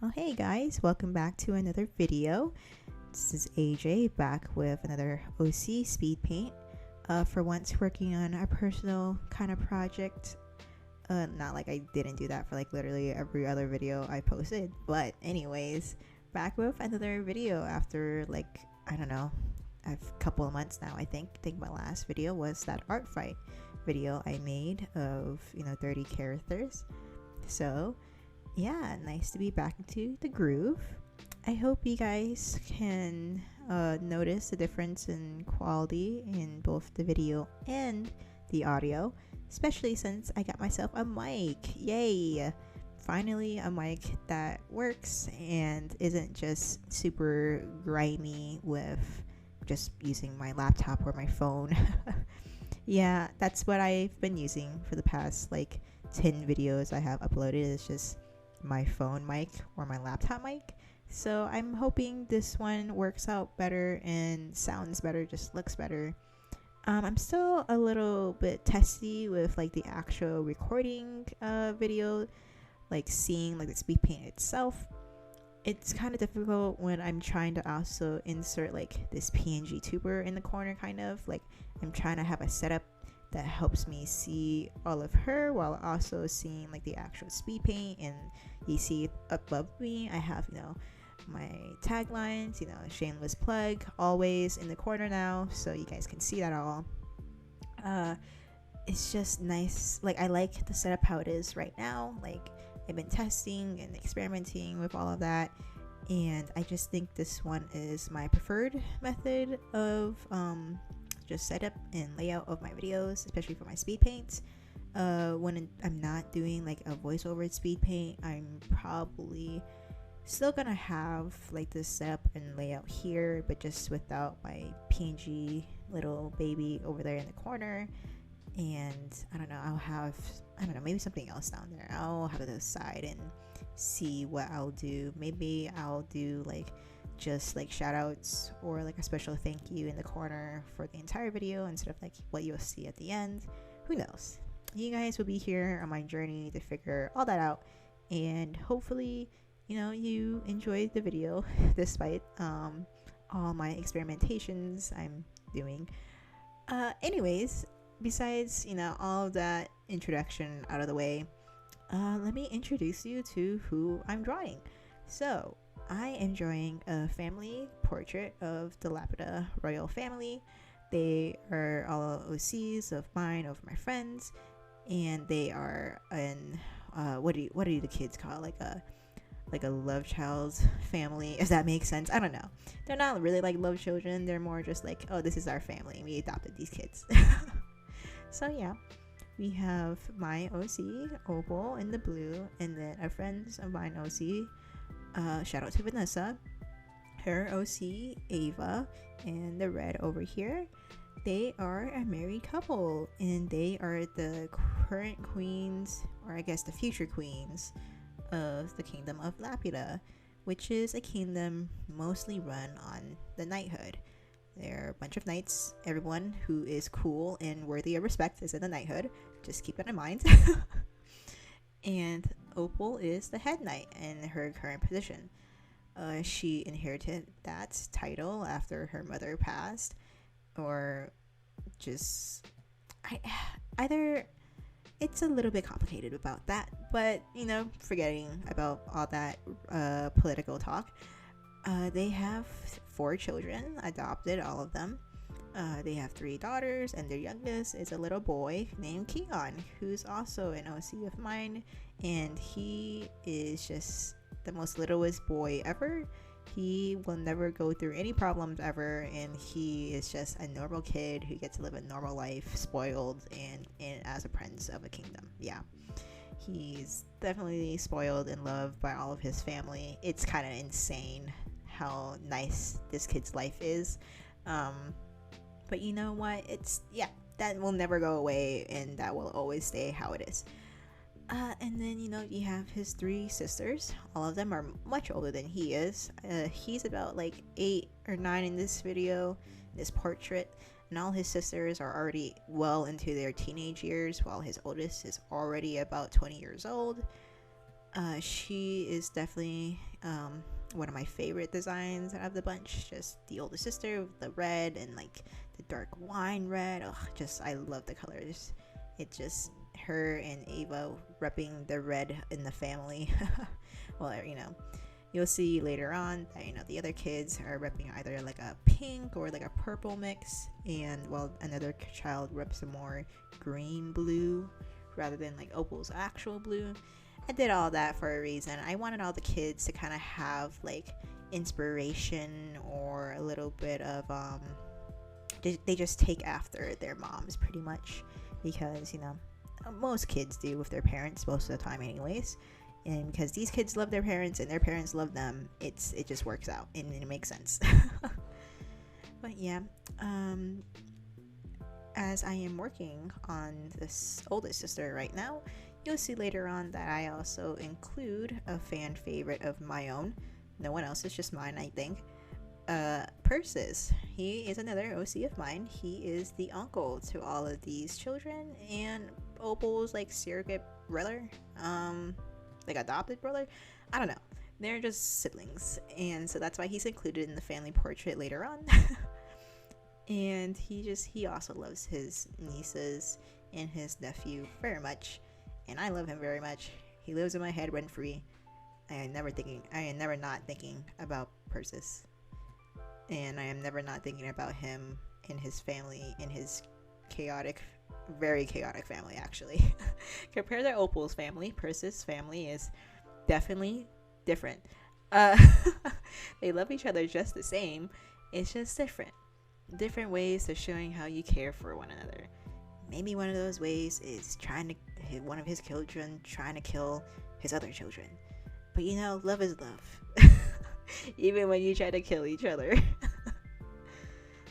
Well, hey guys, welcome back to another video. This is AJ back with another OC speed paint. For once working on a personal kind of project. Not like I didn't do that for like literally every other video I posted, but anyways, back with another video after like, I don't know, a couple of months now. I think my last video was that art fight video I made of 30 characters. So yeah, nice to be back into the groove. I hope you guys can notice the difference in quality in both the video and the audio, especially since I got myself a mic. Yay! Finally, a mic that works and isn't just super grimy with just using my laptop or my phone. Yeah, that's what I've been using for the past like 10 videos I have uploaded. It's just my phone mic or my laptop mic. So I'm hoping this one works out better and sounds better, just looks better. I'm still a little bit testy with like the actual recording video, like seeing like the speed paint itself. It's kind of difficult when I'm trying to also insert like this PNG tuber in the corner, kind of like I'm trying to have a setup that helps me see all of her while also seeing like the actual speed paint. And you see above me I have my taglines, shameless plug always in the corner now, so you guys can see that all. It's just nice. Like I like the setup how it is right now. Like I've been testing and experimenting with all of that, and I just think this one is my preferred method of just setup and layout of my videos, especially for my speed paints. When I'm not doing like a voiceover speed paint, I'm probably still gonna have like this setup and layout here, but just without my PNG little baby over there in the corner. And I don't know, I'll have, I don't know, maybe something else down there. I'll have it aside and see what I'll do. Maybe I'll do like just like shout outs or like a special thank you in the corner for the entire video instead of like what you'll see at the end. Who knows? You guys will be here on my journey to figure all that out, and hopefully you enjoyed the video despite all my experimentations I'm doing. Anyways, besides all of that introduction out of the way, let me introduce you to who I'm drawing. So I am drawing a family portrait of the Laputa royal family. They are all OCs of mine, of my friends, and they are in what do the kids call it? Like a love child's family, if that makes sense. I don't know. They're not really like love children. They're more just like, oh, this is our family. We adopted these kids. So yeah, we have my OC, Opal, in the blue, and then a friend of mine, OC, shout out to Vanessa, her OC, Ava, and the red over here. They are a married couple, and they are the current queens, or I guess the future queens, of the kingdom of Laputa, which is a kingdom mostly run on the knighthood. There are a bunch of knights. Everyone who is cool and worthy of respect is in the knighthood. Just keep that in mind. And Opal is the head knight in her current position. She inherited that title after her mother passed, or just either. It's a little bit complicated about that, but forgetting about all that political talk. They have 4 children, adopted all of them. They have 3 daughters, and their youngest is a little boy named Keon, who's also an OC of mine, and he is just the most littlest boy ever. He will never go through any problems ever, and he is just a normal kid who gets to live a normal life, spoiled and as a prince of a kingdom. Yeah, he's definitely spoiled and loved by all of his family. It's kind of insane how nice this kid's life is. But you know what? That will never go away, and that will always stay how it is. And then you have his 3 sisters. All of them are much older than he is. He's about like 8 or 9 in this video, this portrait, and all his sisters are already well into their teenage years, while his oldest is already about 20 years old. She is definitely one of my favorite designs out of the bunch. Just the older sister with the red and like the dark wine red. Oh, just I love the colors. It just her and Ava repping the red in the family. Well, you'll see later on that the other kids are repping either like a pink or like a purple mix, and well, another child reps a more green blue rather than like Opal's actual blue. I did all that for a reason. I wanted all the kids to kind of have like inspiration or a little bit of they just take after their moms pretty much, because most kids do with their parents most of the time anyways, and because these kids love their parents and their parents love them, it just works out and it makes sense. But yeah, as I am working on this oldest sister right now, you'll see later on that I also include a fan favorite of my own. No one else, it's just mine, I think. Persis. He is another OC of mine. He is the uncle to all of these children, and Opal's like surrogate brother, like adopted brother. I don't know. They're just siblings, and so that's why he's included in the family portrait later on. And he also loves his nieces and his nephew very much, and I love him very much. He lives in my head rent free. I am never not thinking about Persis, and I am never not thinking about him and his family, and his very chaotic family actually. Compare to Opal's family, Persis' family is definitely different. They love each other just the same. It's just different ways of showing how you care for one another. Maybe one of those ways is one of his children trying to kill his other children. But love is love. Even when you try to kill each other.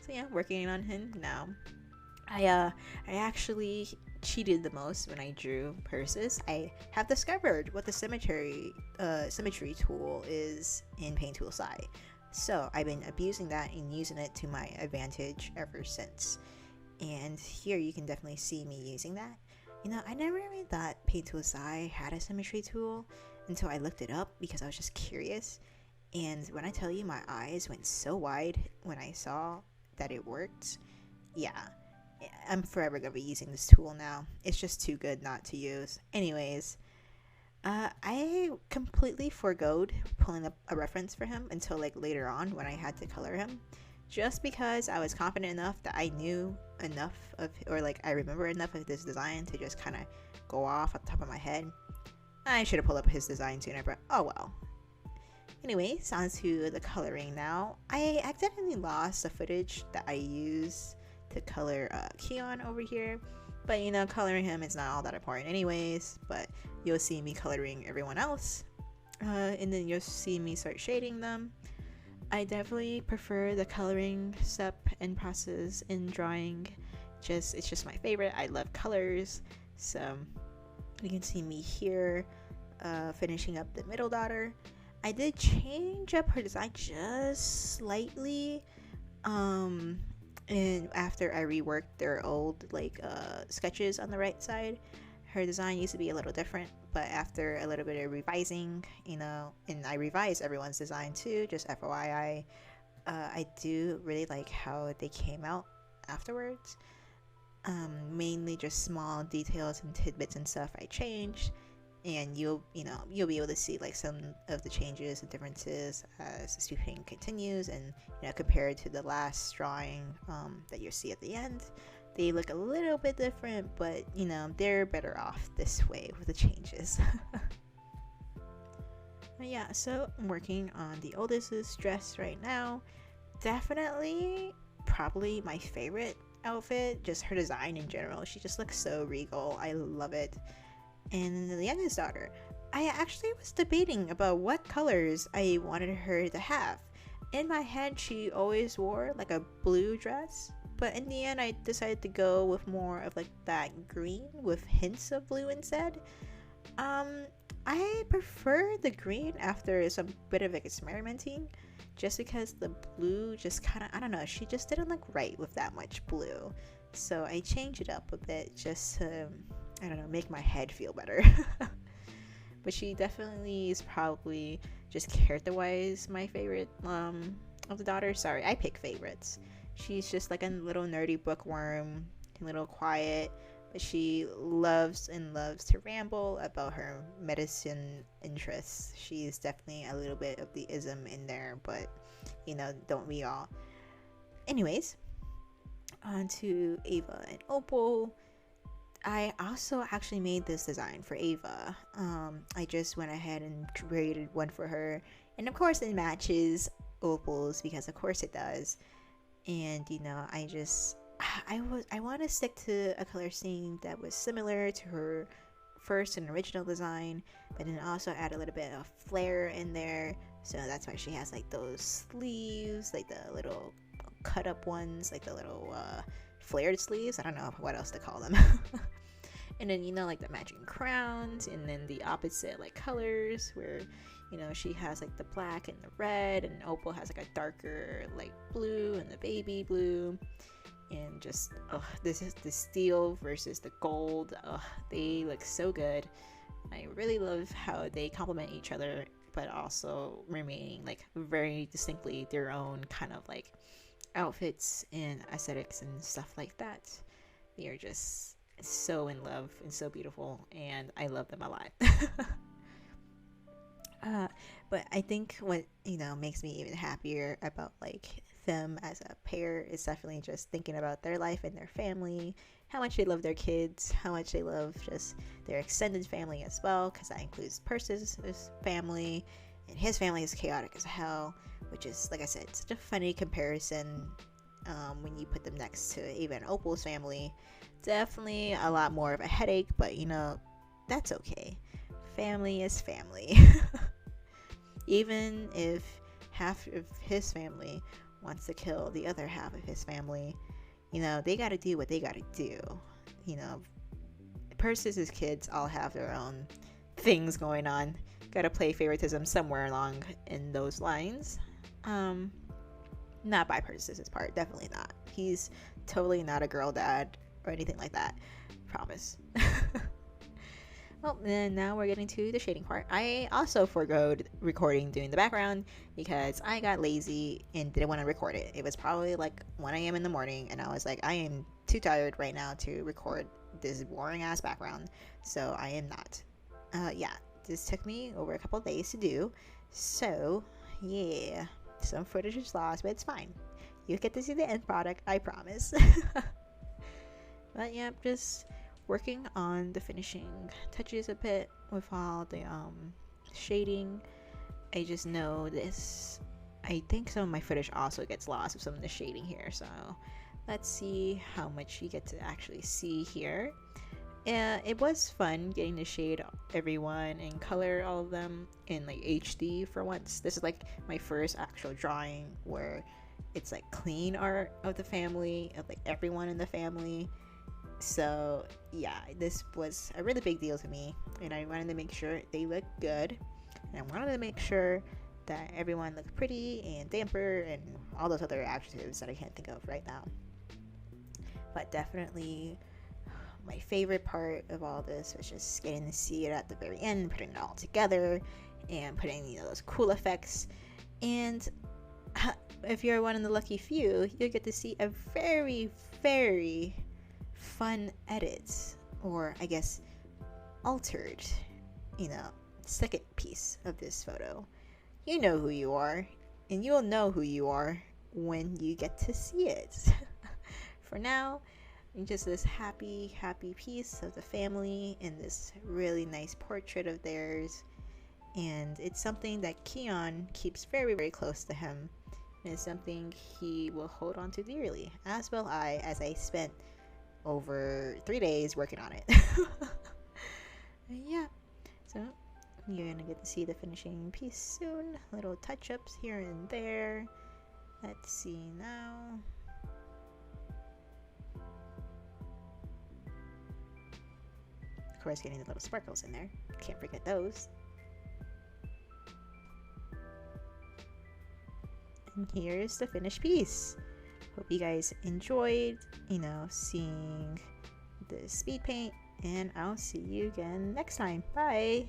So yeah, working on him now. I actually cheated the most when I drew Persis. I have discovered what the symmetry tool is in Paint Tool Sai. So I've been abusing that and using it to my advantage ever since. And here you can definitely see me using that. I never really thought Paint Tool Sai had a symmetry tool until I looked it up, because I was just curious. And when I tell you, my eyes went so wide when I saw that it worked. Yeah, I'm forever gonna be using this tool now. It's just too good not to use. Anyways, I completely forgoed pulling up a reference for him until like later on when I had to color him, just because I was confident enough that I knew enough of, or like I remember enough of this design to just kind of go off at the top of my head. I should have pulled up his design sooner, but oh well. Anyways, on to the coloring now. I accidentally lost the footage that I used to color Keon over here, but coloring him is not all that important anyways. But you'll see me coloring everyone else, and then you'll see me start shading them. I definitely prefer the coloring step and process in drawing. It's just my favorite. I love colors. So you can see me here finishing up the middle daughter. I did change up her design just slightly, and after I reworked their old sketches on the right side. Her design used to be a little different, but after a little bit of revising, and I revised everyone's design too, just FYI, I do really like how they came out afterwards. Mainly just small details and tidbits and stuff I changed, and you'll be able to see like some of the changes and differences as the Speedpaint continues, and compared to the last drawing that you'll see at the end. They look a little bit different, but they're better off this way with the changes. Yeah, so I'm working on the oldest's dress right now. Definitely probably my favorite outfit, just her design in general. She just looks so regal. I love it. And the youngest daughter, I actually was debating about what colors I wanted her to have. In my head, she always wore like a blue dress, but in the end I decided to go with more of like that green with hints of blue instead. I prefer the green after some bit of experimenting, just because the blue just kind of, I don't know, she just didn't look right with that much blue. So I changed it up a bit just to, I don't know, make my head feel better. but she definitely is probably just character-wise my favorite of the daughters. Sorry, I pick favorites. She's just like a little nerdy bookworm, a little quiet, but she loves and loves to ramble about her medicine interests. She's definitely a little bit of the ism in there, but don't we all? Anyways, on to Ava and Opal. I also actually made this design for Ava. I just went ahead and created one for her, and of course it matches Opal's, because of course it does. And I want to stick to a color scheme that was similar to her first and original design, but then also add a little bit of flair in there. So that's why she has like those sleeves, like the little cut up ones, like the little flared sleeves. I don't know what else to call them. And then like the matching crowns, and then the opposite like colors where she has like the black and the red, and Opal has like a darker like blue and the baby blue. And just this is the steel versus the gold. They look so good. I really love how they complement each other, but also remaining like very distinctly their own kind of like outfits and aesthetics and stuff like that. They are just so in love and so beautiful, and I love them a lot. But I think what makes me even happier about like them as a pair is definitely just thinking about their life and their family, how much they love their kids, how much they love just their extended family as well, because that includes Perseus' family, and his family is chaotic as hell, which is, like I said, such a funny comparison when you put them next to even Opal's family. Definitely a lot more of a headache, but that's okay. Family is family. Even if half of his family wants to kill the other half of his family, they got to do what they got to do. Perseus' kids all have their own things going on. Got to play favoritism somewhere along in those lines. Not by Perseus' part, definitely not. He's totally not a girl dad or anything like that. Promise. Well, then now we're getting to the shading part. I also forgoed recording doing the background because I got lazy and didn't want to record it. It was probably like 1 a.m. in the morning, and I was like, I am too tired right now to record this boring ass background, so I am not. This took me over a couple of days to do, so yeah, some footage is lost, but it's fine. You get to see the end product, I promise. But yeah, just working on the finishing touches a bit with all the shading. I just know this. I think some of my footage also gets lost with some of the shading here, so let's see how much you get to actually see here. It was fun getting to shade everyone and color all of them in like HD for once. This is like my first actual drawing where it's like clean art of the family, of like everyone in the family. So yeah, this was a really big deal to me, and I wanted to make sure they looked good, and I wanted to make sure that everyone looked pretty and damper and all those other adjectives that I can't think of right now. But definitely my favorite part of all this was just getting to see it at the very end, putting it all together and putting those cool effects. And if you're one of the lucky few, you'll get to see a very, very fun edits, or I guess altered second piece of this photo. You know who you are, and you'll know who you are when you get to see it. For now, just this happy piece of the family and this really nice portrait of theirs, and it's something that Keon keeps very, very close to him, and it's something he will hold on to dearly, as will I, as I spent over 3 days working on it. Yeah, so you're gonna get to see the finishing piece soon. Little touch-ups here and there. Let's see now. Of course, getting the little sparkles in there. Can't forget those. And here's the finished piece. Hope you guys enjoyed, seeing the speed paint, and I'll see you again next time. Bye!